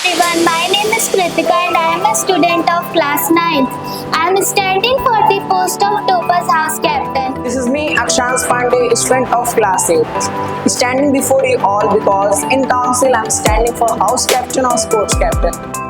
everyone, my name is Kritika and I am a student of class 9th. I am standing for the post of Topaz House Captain. This is me, Akshans Pandey, student of class 8. Standing before you all because in council I'm standing for house captain or sports captain.